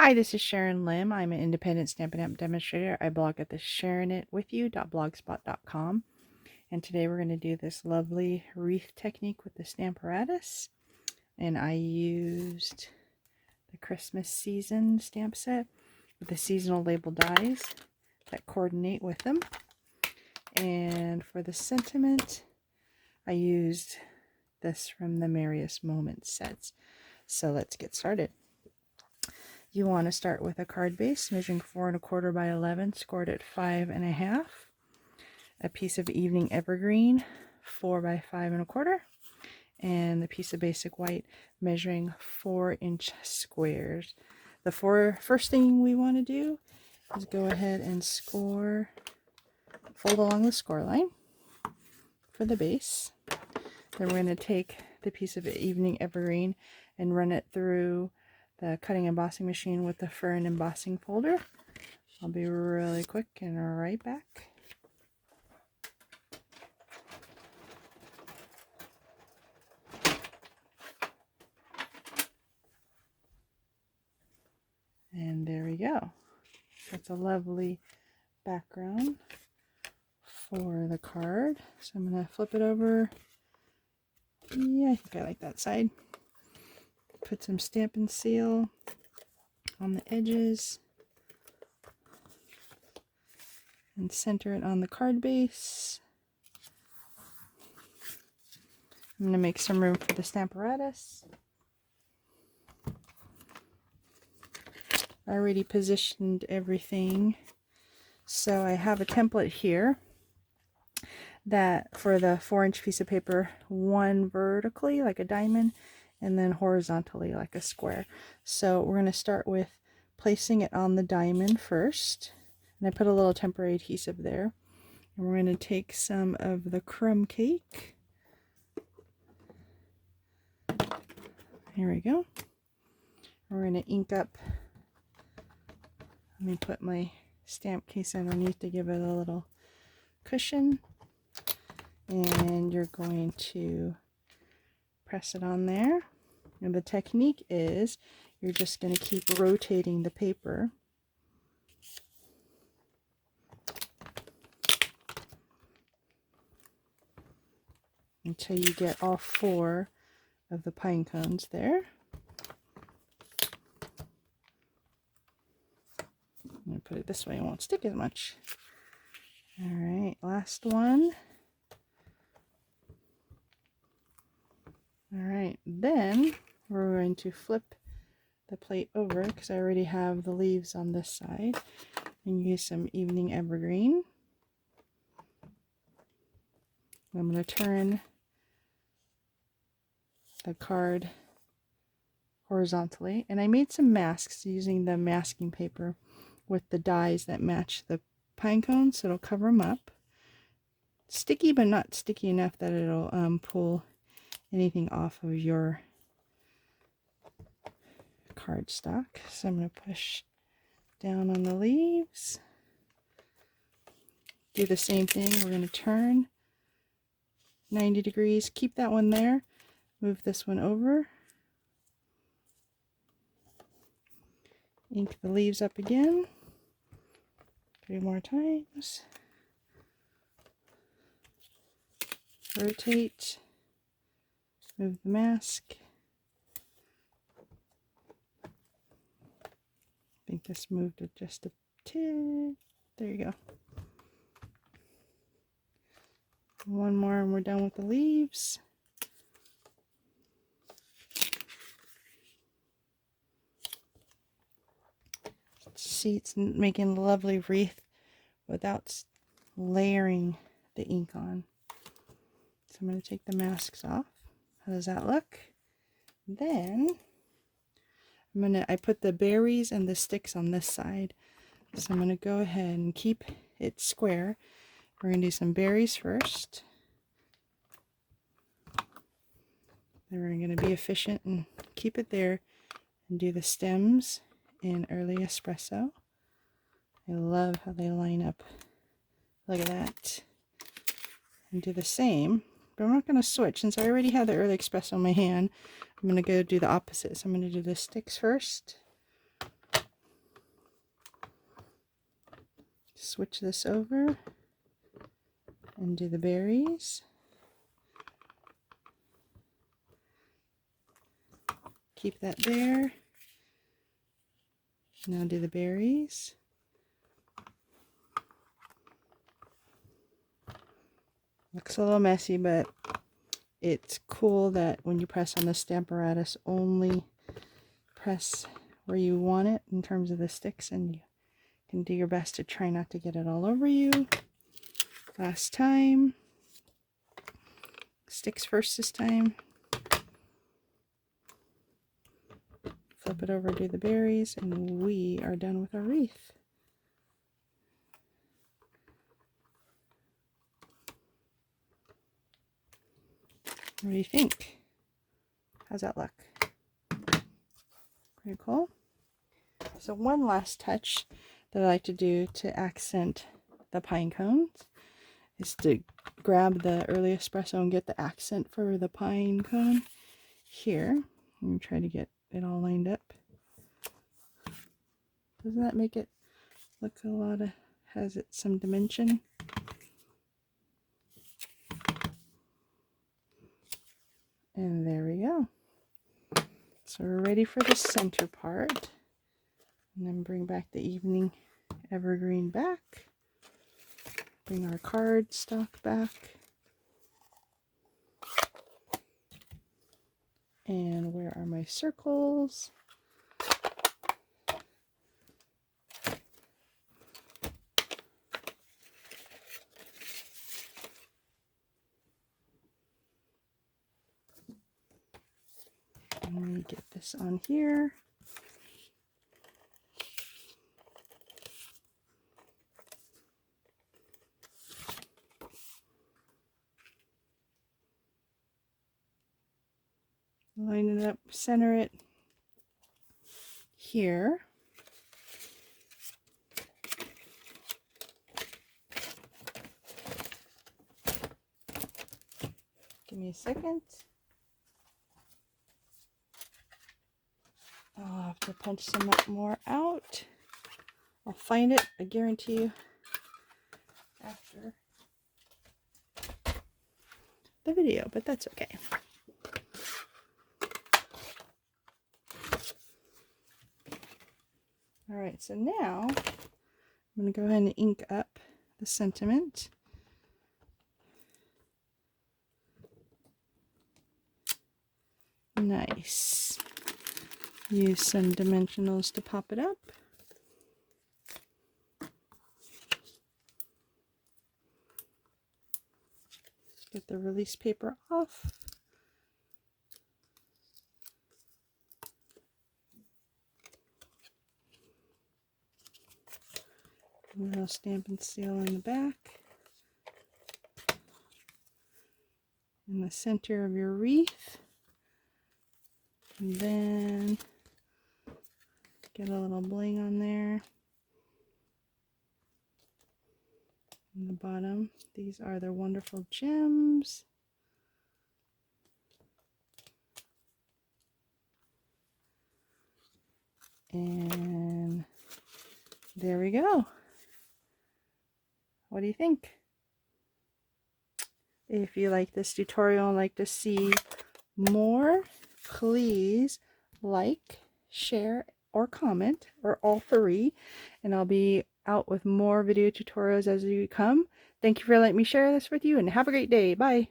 Hi, this is Sharon Lim. I'm an independent Stampin' Up! Demonstrator. I blog at the sharonitwithyou.blogspot.com. And today we're going to do this lovely wreath technique with the Stamparatus. And I used the Christmas season stamp set with the seasonal label dies that coordinate with them. And for the sentiment, I used this from the Merriest Moments sets. So let's get started. You want to start with a card base measuring 4 1/4 by 11, scored at 5 1/2. A piece of evening evergreen, 4 by 5 1/4, and the piece of basic white measuring 4-inch squares. The first thing we want to do is go ahead and fold along the score line for the base. Then we're going to take the piece of evening evergreen and run it through the cutting embossing machine with the fern embossing folder. I'll be really quick and right back. And there we go. That's a lovely background for the card. So I'm going to flip it over. Yeah, I think I like that side. Put some Stampin' Seal on the edges and center it on the card base. I'm going to make some room for the Stamparatus. I already positioned everything. So I have a template here that for the 4-inch piece of paper, one vertically like a diamond and then horizontally like a square. So we're going to start with placing it on the diamond first. And I put a little temporary adhesive there. And we're going to take some of the Crumb Cake. Here we go. We're going to ink up. Let me put my stamp case underneath to give it a little cushion. And you're going to press it on there. And the technique is you're just going to keep rotating the paper until you get all 4 of the pine cones there. I'm going to put it this way, it won't stick as much. Alright, last one. Alright, then we're going to flip the plate over because I already have the leaves on this side and use some evening evergreen. I'm going to turn the card horizontally, and I made some masks using the masking paper with the dies that match the pine cones, so it'll cover them up. Sticky, but not sticky enough that it'll pull anything off of your cardstock. So I'm going to push down on the leaves. Do the same thing. We're going to turn 90 degrees. Keep that one there. Move this one over. Ink the leaves up again. 3 more times. Rotate. Move the mask. I think this moved it just a tad. There you go. One more and we're done with the leaves. See, it's making a lovely wreath without layering the ink on. So I'm going to take the masks off. How does that look? Then I put the berries and the sticks on this side. So I'm going to go ahead and keep it square. We're going to do some berries first. Then we're going to be efficient and keep it there and do the stems in early espresso. I love how they line up. Look at that. And do the same, but I'm not going to switch since I already have the early espresso in my hand. I'm going to go do the opposite. So I'm going to do the sticks first. switch this over and do the berries. Keep that there. Now do the berries. Looks a little messy, but it's cool that when you press on the Stamparatus, only press where you want it in terms of the sticks, and you can do your best to try not to get it all over you. Last time. Sticks first this time. Flip it over, do the berries, and we are done with our wreath. What do you think? How's that look? Pretty cool. So one last touch that I like to do to accent the pine cones is to grab the early espresso and get the accent for the pine cone here. Let me try to get it all lined up. Doesn't that make it look a lot of, has it some dimension? And there we go. So we're ready for the center part. And then bring back the evening evergreen back. Bring our cardstock back. And where are my circles? Let me get this on here. Line it up, center it here. Give me a second. I'll have to punch some more out. I'll find it, I guarantee you, after the video, but that's okay. Alright, so now I'm going to go ahead and ink up the sentiment. Nice. Use some dimensionals to pop it up. Get the release paper off. A little Stampin' Seal in the back. In the center of your wreath. And then get a little bling on there. In the bottom, these are the wonderful gems. And there we go. What do you think? If you like this tutorial and like to see more, please like, share, or comment, or all three, and I'll be out with more video tutorials as you come. Thank you for letting me share this with you, and have a great day. Bye.